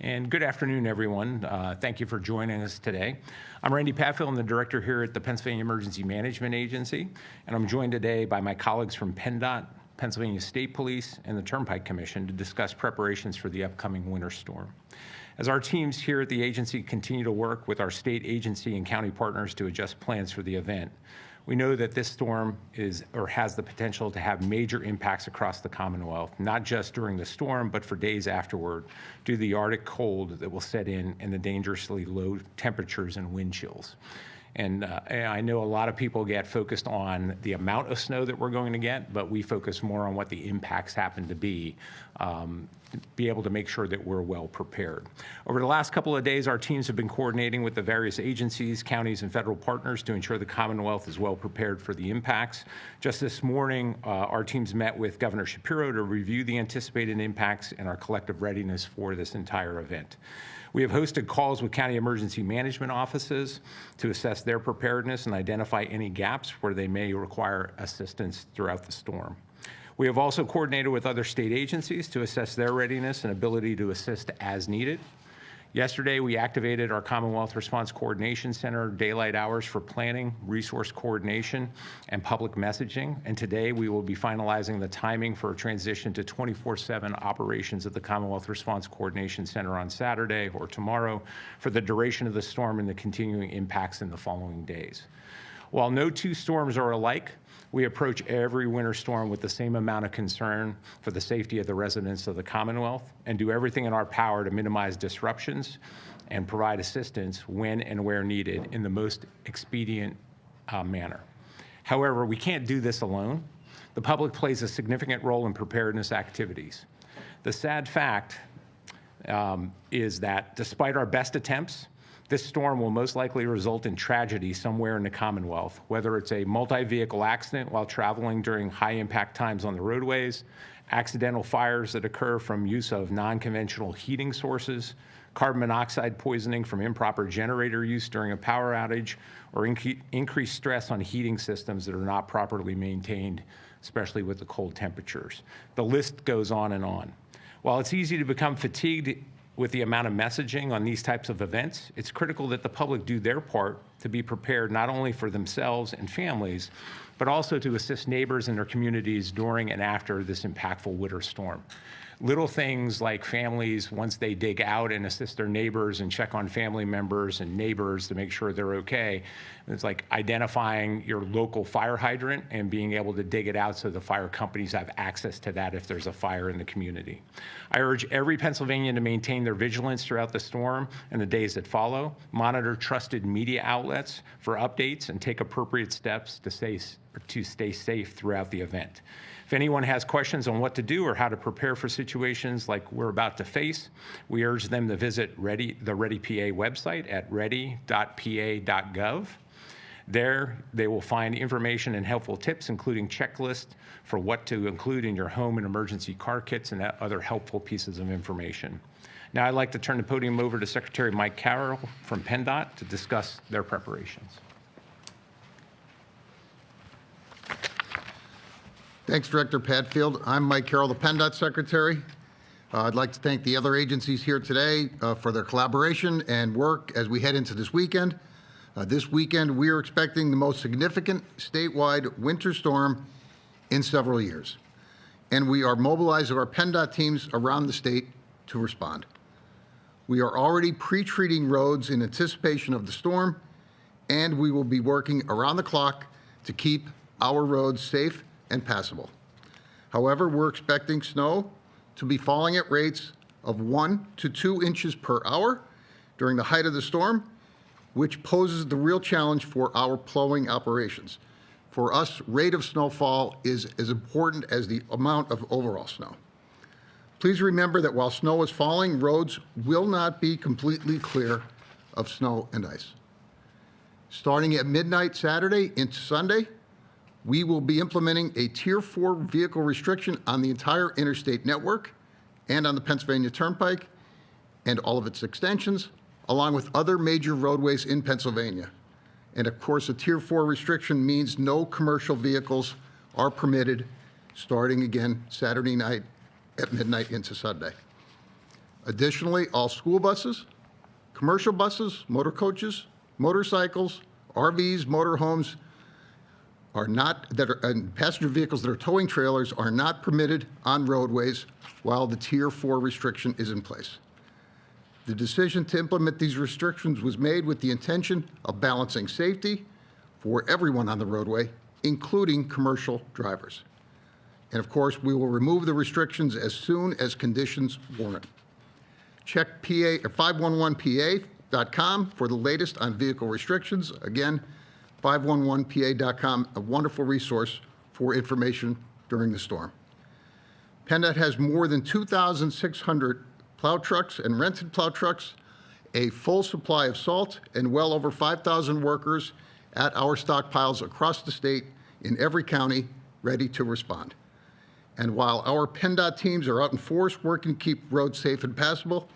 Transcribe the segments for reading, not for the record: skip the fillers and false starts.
And good afternoon, everyone. Thank you for joining us today. I'm Randy Patfield. I'm the director here at the Pennsylvania Emergency Management Agency, and I'm joined today by my colleagues from PennDOT, Pennsylvania State Police, and the Turnpike Commission to discuss preparations for the upcoming winter storm. As our teams here at the agency continue to work with our state agency and county partners to adjust plans for the event, we know that this storm has the potential to have major impacts across the Commonwealth, not just during the storm, but for days afterward, due to the Arctic cold that will set in and the dangerously low temperatures and wind chills. And I know a lot of people get focused on the amount of snow that we're going to get, but we focus more on what the impacts happen to be able to make sure that we're well prepared. Over the last couple of days, our teams have been coordinating with the various agencies, counties, and federal partners to ensure the Commonwealth is well prepared for the impacts. Just this morning, our teams met with Governor Shapiro to review the anticipated impacts and our collective readiness for this entire event. We have hosted calls with county emergency management offices to assess their preparedness and identify any gaps where they may require assistance throughout the storm. We have also coordinated with other state agencies to assess their readiness and ability to assist as needed. Yesterday, we activated our Commonwealth Response Coordination Center daylight hours for planning, resource coordination, and public messaging. And today, we will be finalizing the timing for a transition to 24/7 operations at the Commonwealth Response Coordination Center on Saturday or tomorrow for the duration of the storm and the continuing impacts in the following days. While no two storms are alike, we approach every winter storm with the same amount of concern for the safety of the residents of the Commonwealth and do everything in our power to minimize disruptions and provide assistance when and where needed in the most expedient manner. However, we can't do this alone. The public plays a significant role in preparedness activities. The sad fact is that despite our best attempts, this storm will most likely result in tragedy somewhere in the Commonwealth, whether it's a multi-vehicle accident while traveling during high-impact times on the roadways, accidental fires that occur from use of non-conventional heating sources, carbon monoxide poisoning from improper generator use during a power outage, or increased stress on heating systems that are not properly maintained, especially with the cold temperatures. The list goes on and on. While it's easy to become fatigued with the amount of messaging on these types of events, it's critical that the public do their part to be prepared not only for themselves and families, but also to assist neighbors in their communities during and after this impactful winter storm. Little things like families, once they dig out and assist their neighbors and check on family members and neighbors to make sure they're okay. It's like identifying your local fire hydrant and being able to dig it out so the fire companies have access to that if there's a fire in the community. I urge every Pennsylvanian to maintain their vigilance throughout the storm and the days that follow, monitor trusted media outlets for updates, and take appropriate steps to stay safe throughout the event. If anyone has questions on what to do or how to prepare for situations like we're about to face, we urge them to visit the ReadyPA website at ready.pa.gov. There, they will find information and helpful tips, including checklists for what to include in your home and emergency car kits and other helpful pieces of information. Now I'd like to turn the podium over to Secretary Mike Carroll from PennDOT to discuss their preparations. Thanks, Director Patfield. I'm Mike Carroll, the PennDOT Secretary. I'd like to thank the other agencies here today for their collaboration and work as we head into this weekend. This weekend, we are expecting the most significant statewide winter storm in several years, and we are mobilizing our PennDOT teams around the state to respond. We are already pre-treating roads in anticipation of the storm, and we will be working around the clock to keep our roads safe and passable. However, we're expecting snow to be falling at rates of 1 to 2 inches per hour during the height of the storm, which poses the real challenge for our plowing operations. For us, rate of snowfall is as important as the amount of overall snow. Please remember that while snow is falling, roads will not be completely clear of snow and ice. Starting at midnight Saturday into Sunday, we will be implementing a Tier 4 vehicle restriction on the entire interstate network and on the Pennsylvania Turnpike and all of its extensions, along with other major roadways in Pennsylvania. And of course, a Tier 4 restriction means no commercial vehicles are permitted starting again Saturday night at midnight into Sunday. Additionally, all school buses, commercial buses, motor coaches, motorcycles, RVs, motorhomes and passenger vehicles that are towing trailers are not permitted on roadways while the Tier 4 restriction is in place. The decision to implement these restrictions was made with the intention of balancing safety for everyone on the roadway, including commercial drivers. And of course, we will remove the restrictions as soon as conditions warrant. Check 511pa.com for the latest on vehicle restrictions. Again, 511pa.com, a wonderful resource for information during the storm. PennDOT has more than 2,600 plow trucks and rented plow trucks, a full supply of salt, and well over 5,000 workers at our stockpiles across the state in every county ready to respond. And while our PennDOT teams are out in force working to keep roads safe and passable,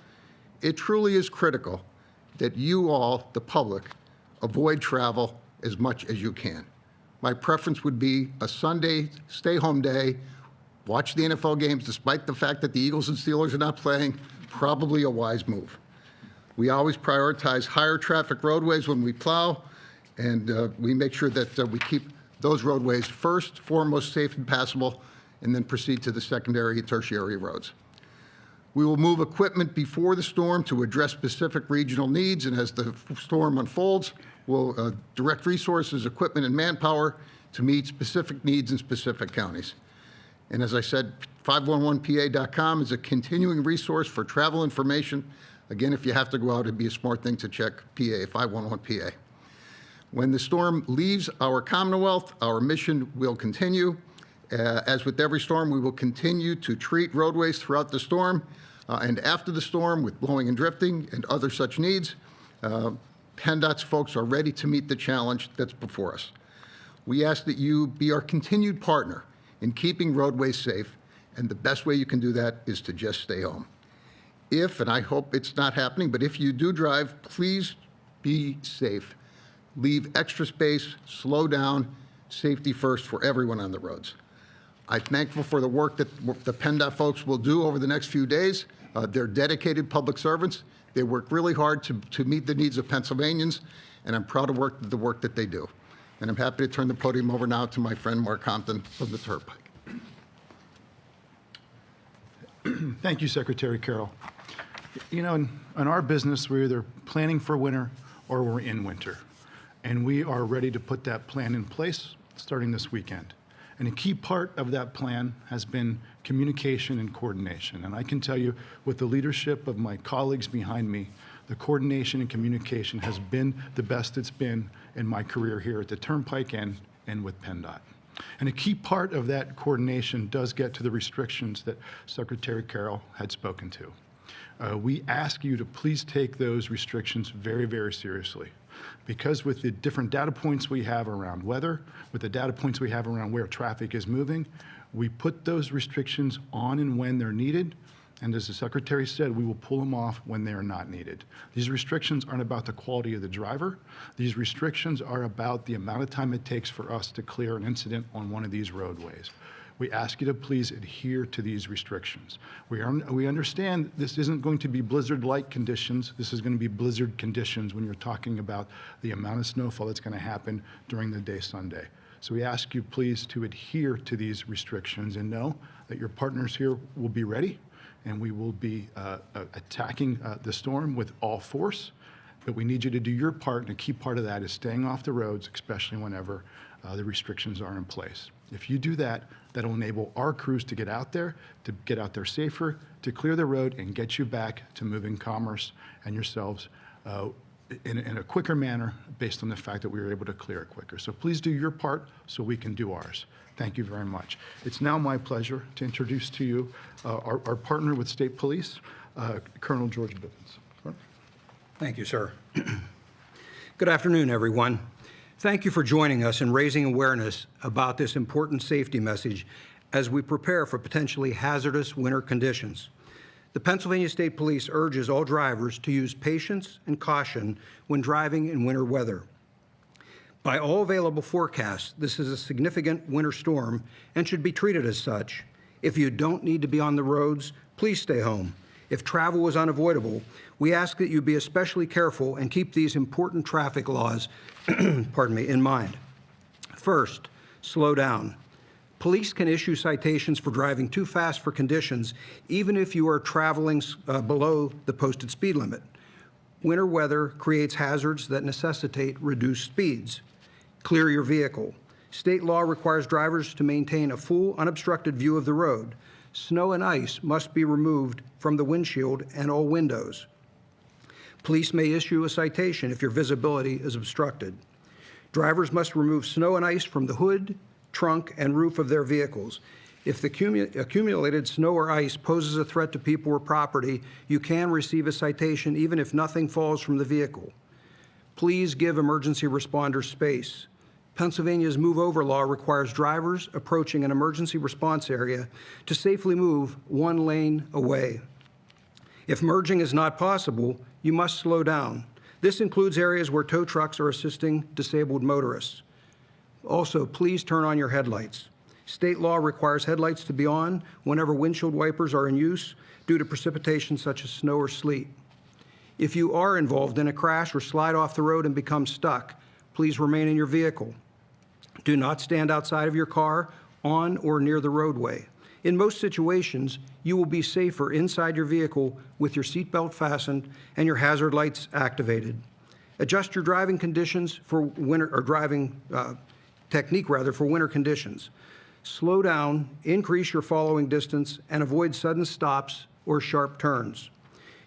it truly is critical that you all, the public, avoid travel as much as you can. My preference would be a Sunday stay-home day, watch the NFL games despite the fact that the Eagles and Steelers are not playing, probably a wise move. We always prioritize higher traffic roadways when we plow, and we make sure that we keep those roadways first, foremost safe and passable, and then proceed to the secondary and tertiary roads. We will move equipment before the storm to address specific regional needs, and as the storm unfolds, we'll direct resources, equipment, and manpower to meet specific needs in specific counties. And as I said, 511pa.com is a continuing resource for travel information. Again, if you have to go out, it'd be a smart thing to check PA, 511PA. When the storm leaves our Commonwealth, our mission will continue. As with every storm, we will continue to treat roadways throughout the storm and after the storm with blowing and drifting and other such needs. PennDOT's folks are ready to meet the challenge that's before us. We ask that you be our continued partner in keeping roadways safe, and the best way you can do that is to just stay home. If, and I hope it's not happening, but if you do drive, please be safe. Leave extra space, slow down, safety first for everyone on the roads. I'm thankful for the work that the PennDOT folks will do over the next few days. They're dedicated public servants. They work really hard to meet the needs of Pennsylvanians, and I'm proud of the work that they do. And I'm happy to turn the podium over now to my friend Mark Compton from the Turnpike. Thank you, Secretary Carroll. You know, in our business, we're either planning for winter or we're in winter. And we are ready to put that plan in place starting this weekend. And a key part of that plan has been communication and coordination. And I can tell you, with the leadership of my colleagues behind me, the coordination and communication has been the best it's been in my career here at the Turnpike and with PennDOT. And a key part of that coordination does get to the restrictions that Secretary Carroll had spoken to. We ask you to please take those restrictions very, very seriously, because with the different data points we have around weather, with the data points we have around where traffic is moving, we put those restrictions on and when they're needed. And as the Secretary said, we will pull them off when they are not needed. These restrictions aren't about the quality of the driver. These restrictions are about the amount of time it takes for us to clear an incident on one of these roadways. We ask you to please adhere to these restrictions. We understand this isn't going to be blizzard-like conditions. This is going to be blizzard conditions when you're talking about the amount of snowfall that's going to happen during the day Sunday. So we ask you please to adhere to these restrictions and know that your partners here will be ready, and we will be attacking the storm with all force. But we need you to do your part, and a key part of that is staying off the roads, especially whenever the restrictions are in place. If you do that, that'll enable our crews to get out there safer, to clear the road and get you back to moving commerce and yourselves in a quicker manner based on the fact that we were able to clear it quicker. So please do your part so we can do ours. Thank you very much. It's now my pleasure to introduce to you our partner with State Police, Colonel George Bivens. Thank you, sir. Good afternoon, everyone. Thank you for joining us and raising awareness about this important safety message as we prepare for potentially hazardous winter conditions. The Pennsylvania State Police urges all drivers to use patience and caution when driving in winter weather. By all available forecasts, this is a significant winter storm and should be treated as such. If you don't need to be on the roads, please stay home. If travel is unavoidable, we ask that you be especially careful and keep these important traffic laws pardon me, in mind. First, slow down. Police can issue citations for driving too fast for conditions, even if you are traveling below the posted speed limit. Winter weather creates hazards that necessitate reduced speeds. Clear your vehicle. State law requires drivers to maintain a full, unobstructed view of the road. Snow and ice must be removed from the windshield and all windows. Police may issue a citation if your visibility is obstructed. Drivers must remove snow and ice from the hood, trunk, and roof of their vehicles. If the accumulated snow or ice poses a threat to people or property, you can receive a citation even if nothing falls from the vehicle. Please give emergency responders space. Pennsylvania's Move Over law requires drivers approaching an emergency response area to safely move one lane away. If merging is not possible, you must slow down. This includes areas where tow trucks are assisting disabled motorists. Also, please turn on your headlights. State law requires headlights to be on whenever windshield wipers are in use due to precipitation such as snow or sleet. If you are involved in a crash or slide off the road and become stuck, please remain in your vehicle. Do not stand outside of your car, on or near the roadway. In most situations, you will be safer inside your vehicle with your seatbelt fastened and your hazard lights activated. Adjust your driving conditions for winter, or driving technique rather, for winter conditions. Slow down, increase your following distance, and avoid sudden stops or sharp turns.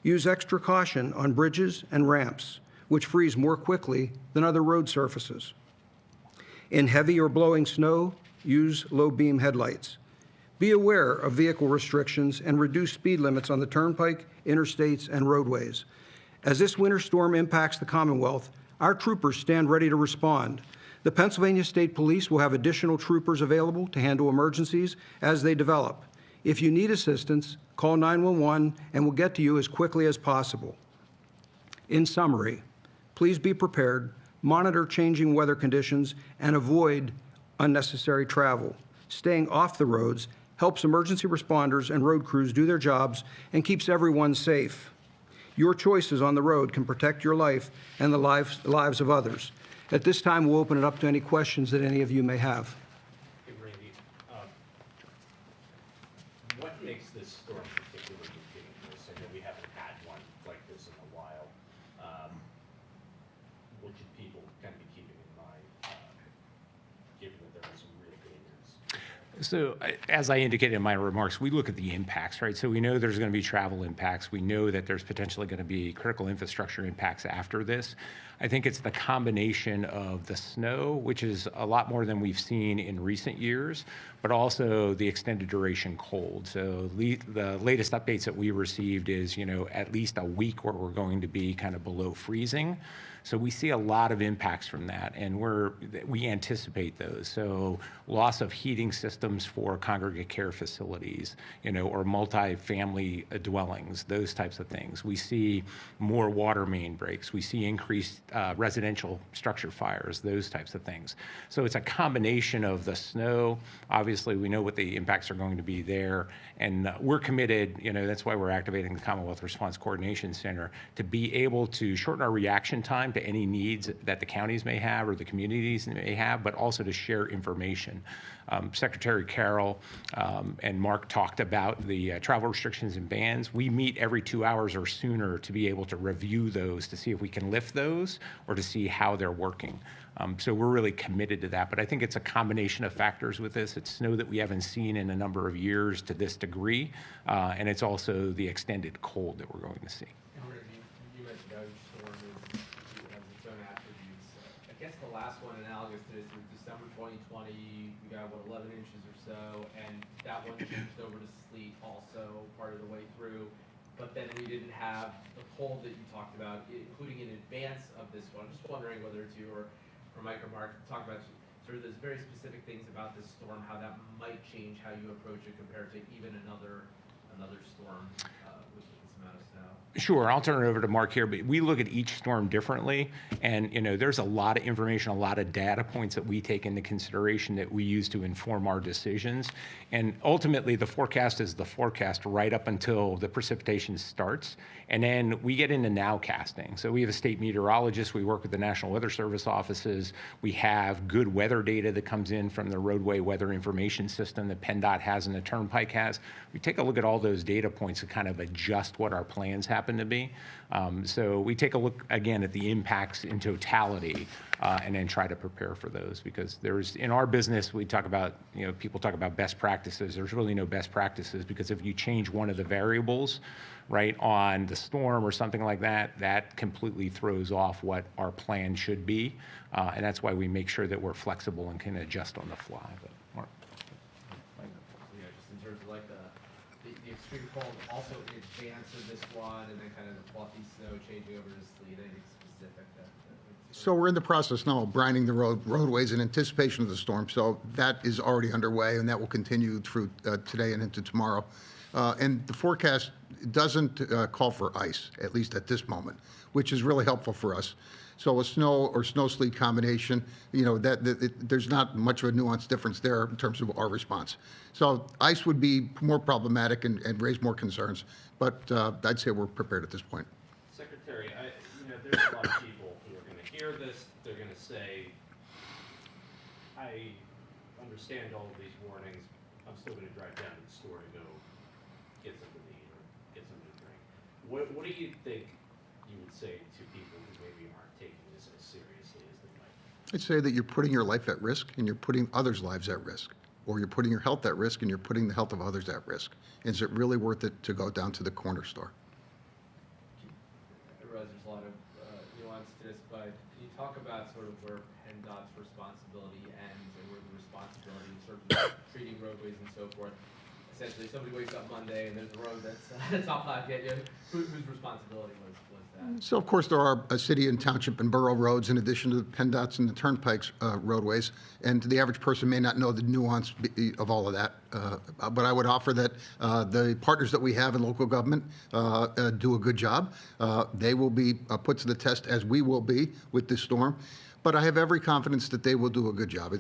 Use extra caution on bridges and ramps, which freeze more quickly than other road surfaces. In heavy or blowing snow, use low beam headlights. Be aware of vehicle restrictions and reduce speed limits on the turnpike, interstates, and roadways. As this winter storm impacts the Commonwealth, our troopers stand ready to respond. The Pennsylvania State Police will have additional troopers available to handle emergencies as they develop. If you need assistance, call 911 and we'll get to you as quickly as possible. In summary, please be prepared, monitor changing weather conditions, and avoid unnecessary travel. Staying off the roads helps emergency responders and road crews do their jobs and keeps everyone safe. Your choices on the road can protect your life and the lives of others. At this time, we'll open it up to any questions that any of you may have. Hey, Randy, what makes this storm particularly dangerous? I know we haven't had one like this in a while. What should people kind of be keeping in mind, given that there are some real dangers? So, as I indicated in my remarks, we look at the impacts, right? So we know there's going to be travel impacts. We know that there's potentially going to be critical infrastructure impacts after this. I think it's the combination of the snow, which is a lot more than we've seen in recent years, but also the extended duration cold. So the latest updates that we received is, at least a week where we're going to be kind of below freezing. So we see a lot of impacts from that, and we anticipate those. So loss of heating systems for congregate care facilities, or multi-family dwellings, those types of things. We see more water main breaks. We see increased residential structure fires, those types of things. So it's a combination of the snow. Obviously, we know what the impacts are going to be there, and we're committed, that's why we're activating the Commonwealth Response Coordination Center, to be able to shorten our reaction time to any needs that the counties may have or the communities may have, but also to share information. Secretary Carroll and Mark talked about the travel restrictions and bans. We meet every 2 hours or sooner to be able to review those to see if we can lift those or to see how they're working. So we're really committed to that. But I think it's a combination of factors with this. It's snow that we haven't seen in a number of years to this degree, and it's also the extended cold that we're going to see. You mentioned how each storm has its own attributes. I guess the last one analogous to this was December 2020. We got 11 inches or so, and that one changed over to sleet also part of the way through. But then we didn't have the cold that you talked about, including in advance of this one. I'm just wondering whether it's you or Mike or Mark talk about sort of those very specific things about this storm, how that might change how you approach it compared to even another storm with this amount of snow. Sure, I'll turn it over to Mark here, but we look at each storm differently, and there's a lot of information, a lot of data points that we take into consideration that we use to inform our decisions. And ultimately, the forecast is the forecast right up until the precipitation starts, and then we get into nowcasting. So we have a state meteorologist. We work with the National Weather Service offices. We have good weather data that comes in from the roadway weather information system that PennDOT has and the Turnpike has. We take a look at all those data points to kind of adjust what our plans happen to be. So we take a look again at the impacts in totality and then try to prepare for those, because in our business, we talk about, people talk about best practices. There's really no best practices, because if you change one of the variables, right, on the storm or something like that, that completely throws off what our plan should be. And that's why we make sure that we're flexible and can adjust on the fly. But Mark. Yeah, just in terms of like the extreme cold, also in advance of this one, and then kind of the fluffy snow changing over to sleet, anything specific that So we're in the process now of brining the roadways in anticipation of the storm. So that is already underway, and that will continue through today and into tomorrow. And the forecast doesn't call for ice, at least at this moment, which is really helpful for us. So a snow or snow-sleet combination, there's not much of a nuanced difference there in terms of our response. So ice would be more problematic and raise more concerns, but I'd say we're prepared at this point. Secretary, there's a lot of people who are going to hear this. They're going to say, I understand all of these warnings. I'm still going to drive down to the store to go get something to eat or get something to drink. What do you think you would say to people who maybe aren't taking this as seriously as they might? I'd say that you're putting your life at risk and you're putting others' lives at risk, or you're putting your health at risk and you're putting the health of others at risk. Is it really worth it to go down to the corner store? I realize there's a lot of nuance to this, but can you talk about sort of where PennDOT's responsibility ends and where the responsibility in sort of treating roadways and so forth? Essentially, somebody wakes up Monday and there's a road that's not plowed yet. Whose responsibility was that? So, of course, there are city and township and borough roads in addition to the PennDOT's and the Turnpike's roadways, and the average person may not know the nuance of all of that. But I would offer that the partners that we have in local government do a good job. They will be put to the test, as we will be with this storm. But I have every confidence that they will do a good job.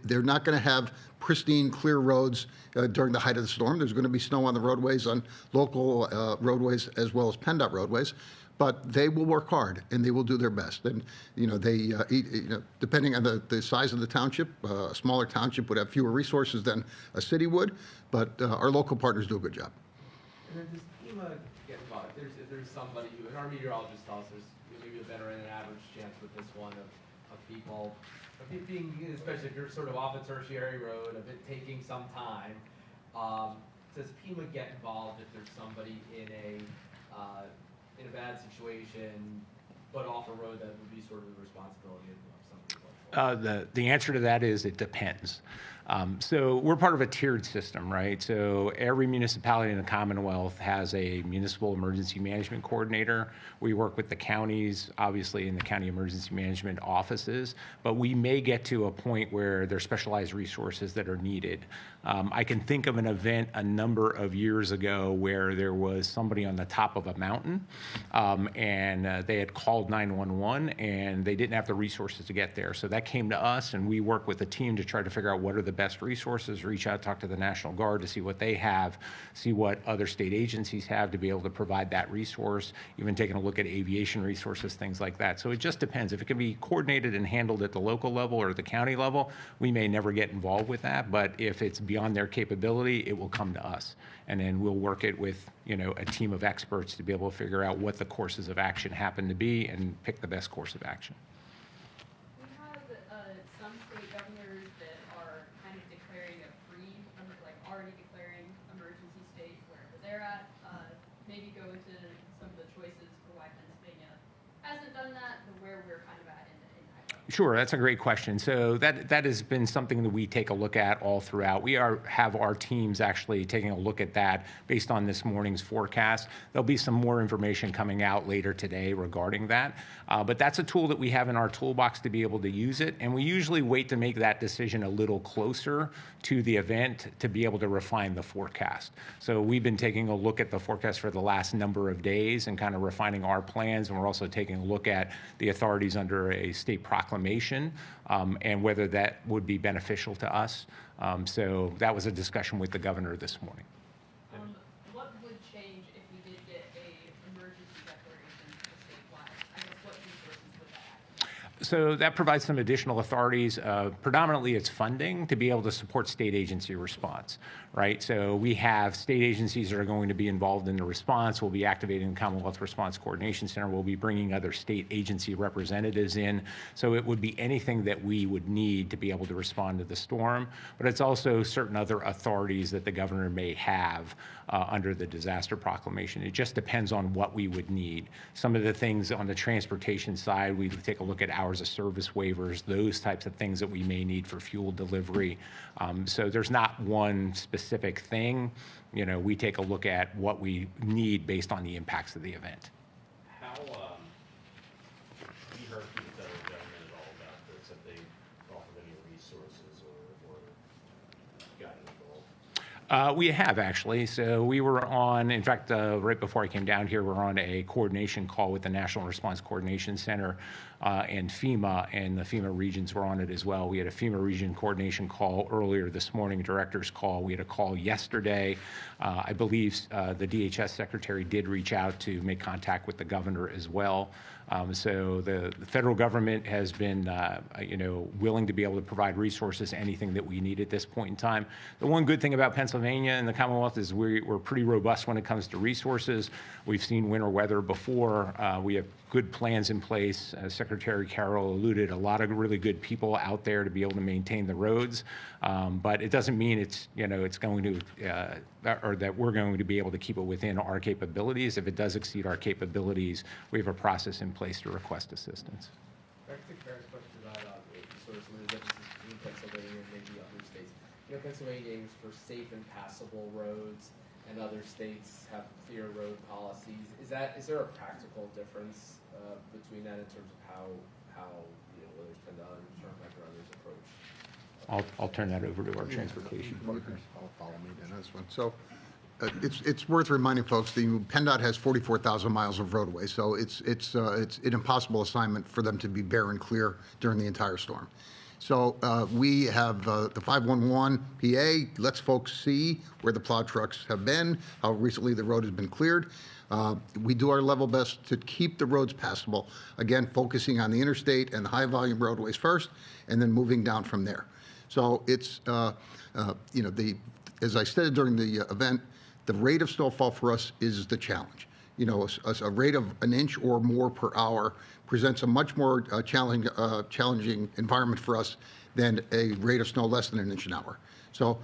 They're not going to have pristine, clear roads during the height of the storm. There's going to be snow on the roadways, on local roadways as well as PennDOT roadways. But they will work hard and they will do their best. And depending on the size of the township, a smaller township would have fewer resources than a city would. But our local partners do a good job. And then does PEMA get involved? If there's somebody who, and our meteorologist tells us there's maybe a better than average chance with this one of people, of it being, especially if you're sort of off a tertiary road, of it taking some time. Does PEMA get involved if there's somebody in a bad situation, but off a road that would be sort of the responsibility of somebody? The answer to that is it depends. So we're part of a tiered system, right? So every municipality in the Commonwealth has a municipal emergency management coordinator. We work with the counties, obviously, in the county emergency management offices, but we may get to a point where there's specialized resources that are needed. I can think of an event a number of years ago where there was somebody on the top of a mountain and they had called 911 and they didn't have the resources to get there. So that came to us and we worked with the team to try to figure out what are the best resources, reach out, talk to the National Guard to see what they have, see what other state agencies have to be able to provide that resource, even taking a look at aviation resources, things like that. So it just depends. If it can be coordinated and handled at the local level or at the county level, we may never get involved with that. But if it's beyond their capability, it will come to us. And then we'll work it with, a team of experts to be able to figure out what the courses of action happen to be and pick the best course of action. We have some state governors that are kind of declaring already declaring emergency state wherever they're at. Maybe go into some of the choices for why Pennsylvania hasn't done that, but where we're kind of at in that government. Sure, that's a great question. So that has been something that we take a look at all throughout. We have our teams actually taking a look at that based on this morning's forecast. There'll be some more information coming out later today regarding that. But that's a tool that we have in our toolbox to be able to use it. And we usually wait to make that decision a little closer to the event to be able to refine the forecast. So we've been taking a look at the forecast for the last number of days and kind of refining our plans. And we're also taking a look at the authorities under a state proclamation and whether that would be beneficial to us. So that was a discussion with the governor this morning. What would change if we did get a emergency declaration statewide? I guess what resources would that add? So that provides some additional authorities. Predominantly, it's funding to be able to support state agency response, right? So we have state agencies that are going to be involved in the response. We'll be activating the Commonwealth Response Coordination Center. We'll be bringing other state agency representatives in. So it would be anything that we would need to be able to respond to the storm. But it's also certain other authorities that the governor may have under the disaster proclamation. It just depends on what we would need. Some of the things on the transportation side, we take a look at hours of service waivers, those types of things that we may need for fuel delivery. So there's not one specific thing. You know, we take a look at what we need based on the impacts of the event. How, have you heard from the federal government at all about this? Have they offered any resources or gotten involved? We have actually. So we were on, in fact, right before I came down here, we're on a coordination call with the National Response Coordination Center and FEMA, and the FEMA regions were on it as well. We had a FEMA region coordination call earlier this morning, director's call. We had a call yesterday. I believe the DHS secretary did reach out to make contact with the governor as well. So the federal government has been, willing to be able to provide resources, anything that we need at this point in time. The one good thing about Pennsylvania and the Commonwealth is we're pretty robust when it comes to resources. We've seen winter weather before. We have good plans in place. As Secretary Carroll alluded, a lot of really good people out there to be able to maintain the roads. But it doesn't mean it's going to, or that we're going to be able to keep it within our capabilities. If it does exceed our capabilities, we have a process in place to request assistance. Back to Karen's question about sort of some of the differences between Pennsylvania and maybe other states. You know, Pennsylvania aims for safe and passable roads, and other states have clear road policies. Is there a practical difference between that in terms of how whether it's PennDOT or Turnpike or others approach? I'll turn that over to our transportation partners. Follow me then on this one. So it's worth reminding folks the PennDOT has 44,000 miles of roadway, so it's an impossible assignment for them to be bare and clear during the entire storm. So we have the 511 PA lets folks see where the plow trucks have been, how recently the road has been cleared. We do our level best to keep the roads passable, again, focusing on the interstate and the high volume roadways first, and then moving down from there. So it's, as I stated during the event, the rate of snowfall for us is the challenge. You know, a rate of an inch or more per hour presents a much more challenging environment for us than a rate of snow less than an inch an hour. So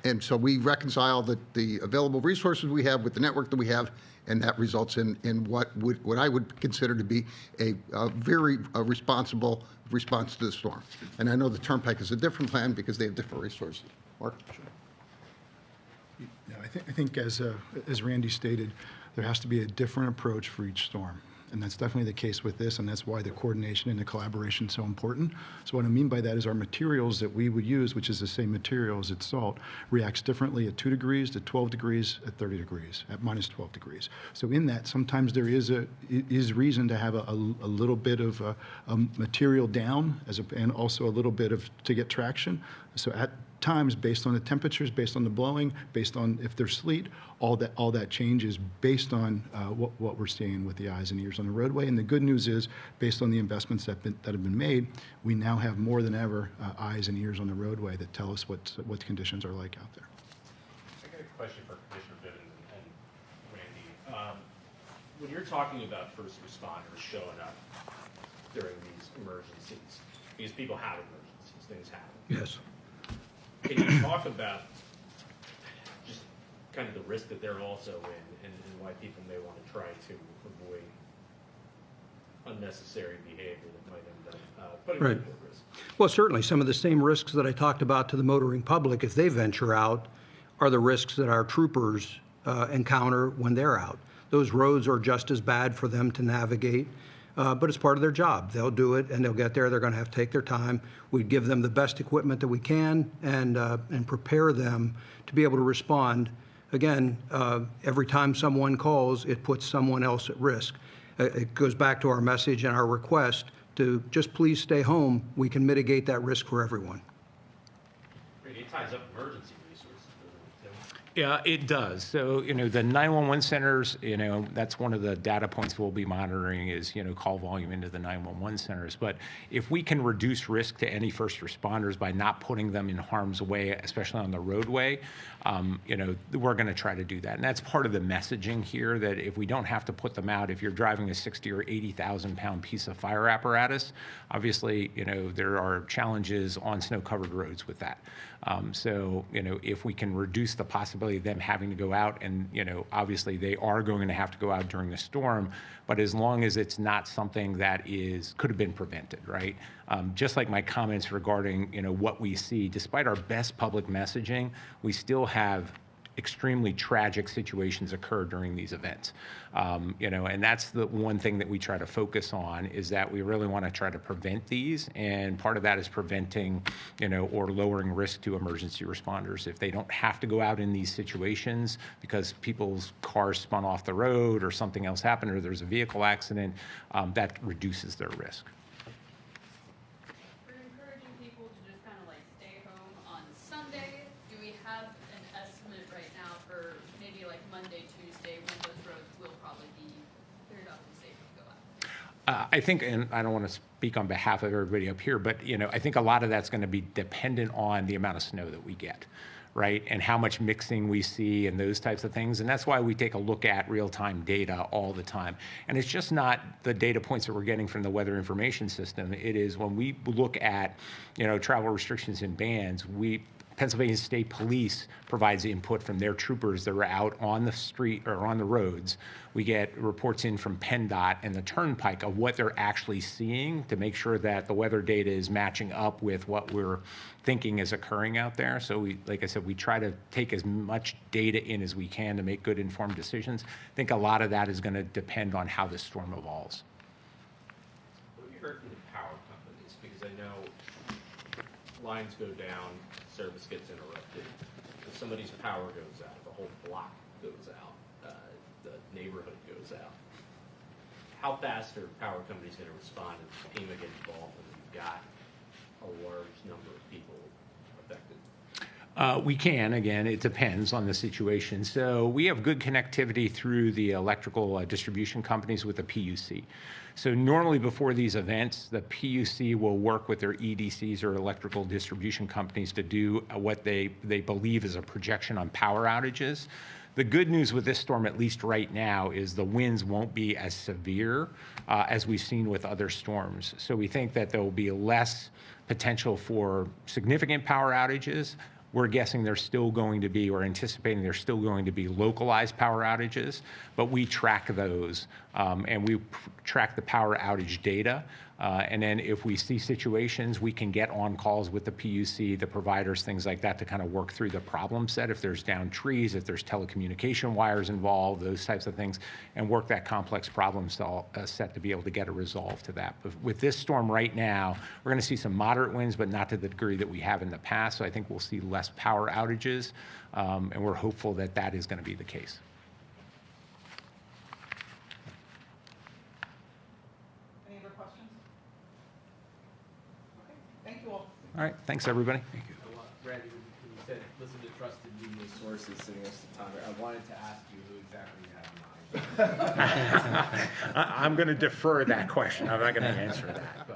and so we reconcile the available resources we have with the network that we have, and that results in what I would consider to be a very responsible response to the storm. And I know the Turnpike is a different plan because they have different resources. Mark? Sure. Yeah, I think as Randy stated, there has to be a different approach for each storm. And that's definitely the case with this, and that's why the coordination and the collaboration is so important. So what I mean by that is our materials that we would use, which is the same materials as salt, reacts differently at 2 degrees, to 12 degrees, at 30 degrees, at minus 12 degrees. So in that, sometimes there is reason to have a little bit of a material down, and also a little bit to get traction. So at times, based on the temperatures, based on the blowing, based on if there's sleet, all that changes based on what we're seeing with the eyes and ears on the roadway. And the good news is, based on the investments that have been made, we now have more than ever eyes and ears on the roadway that tell us what the conditions are like out there. I got a question for Commissioner Bivens and Randy. When you're talking about first responders showing up during these emergencies, because people have emergencies, things happen. Yes. Can you talk about just kind of the risk that they're also in, and why people may want to try to avoid unnecessary behavior that might end up putting Right. people at risk. Well, certainly, some of the same risks that I talked about to the motoring public, if they venture out, are the risks that our troopers encounter when they're out. Those roads are just as bad for them to navigate, but it's part of their job. They'll do it, and they'll get there. They're going to have to take their time. We give them the best equipment that we can and prepare them to be able to respond. Again, every time someone calls, it puts someone else at risk. It goes back to our message and our request to just please stay home. We can mitigate that risk for everyone. It ties up emergency resources, doesn't it, too? Yeah, it does. So, the 911 centers, that's one of the data points we'll be monitoring is, call volume into the 911 centers. But if we can reduce risk to any first responders by not putting them in harm's way, especially on the roadway, we're going to try to do that. And that's part of the messaging here, that if we don't have to put them out, if you're driving a 60 or 80,000 pound piece of fire apparatus, obviously, there are challenges on snow-covered roads with that. So, if we can reduce the possibility of them having to go out, and, obviously they are going to have to go out during the storm, but as long as it's not something that could have been prevented, right? Just like my comments regarding, what we see, despite our best public messaging, we still have extremely tragic situations occur during these events. And that's the one thing that we try to focus on, is that we really want to try to prevent these. And part of that is preventing, or lowering risk to emergency responders. If they don't have to go out in these situations because people's cars spun off the road or something else happened or there's a vehicle accident, that reduces their risk. We're encouraging people to just kind of like stay home on Sunday. Do we have an estimate right now for maybe like Monday, Tuesday, when those roads will probably be cleared up and safe to go out? I think, and I don't want to speak on behalf of everybody up here, but I think a lot of that's going to be dependent on the amount of snow that we get, right? And how much mixing we see and those types of things. And that's why we take a look at real-time data all the time. And it's just not the data points that we're getting from the weather information system. It is when we look at, travel restrictions and bans, Pennsylvania State Police provides input from their troopers that are out on the street or on the roads. We get reports in from PennDOT and the Turnpike of what they're actually seeing to make sure that the weather data is matching up with what we're thinking is occurring out there. So like I said, we try to take as much data in as we can to make good informed decisions. I think a lot of that is going to depend on how this storm evolves. What have you heard from the power companies? Because I know lines go down, service gets interrupted. If somebody's power goes out, the whole block goes out, the neighborhood goes out. How fast are power companies going to respond if PEMA gets involved and you've got a large number of people affected? We can, again, it depends on the situation. So we have good connectivity through the electrical distribution companies with the PUC. So normally before these events, the PUC will work with their EDCs or electrical distribution companies to do what they believe is a projection on power outages. The good news with this storm, at least right now, is the winds won't be as severe as we've seen with other storms. So we think that there will be less potential for significant power outages. We're guessing there's still going to be, or anticipating there's still going to be localized power outages, but we track those and we track the power outage data. And then if we see situations, we can get on calls with the PUC, the providers, things like that, to kind of work through the problem set. If there's downed trees, if there's telecommunication wires involved, those types of things, and work that complex problem set to be able to get a resolve to that. But with this storm right now, we're going to see some moderate winds, but not to the degree that we have in the past. So I think we'll see less power outages, and we're hopeful that that is going to be the case. Any other questions? Okay, thank you all. All right, thanks, everybody. Thank you. Randy, when you said listen to trusted media sources sitting next to Tom, I wanted to ask you who exactly you had in mind. I'm going to defer that question. I'm not going to answer that.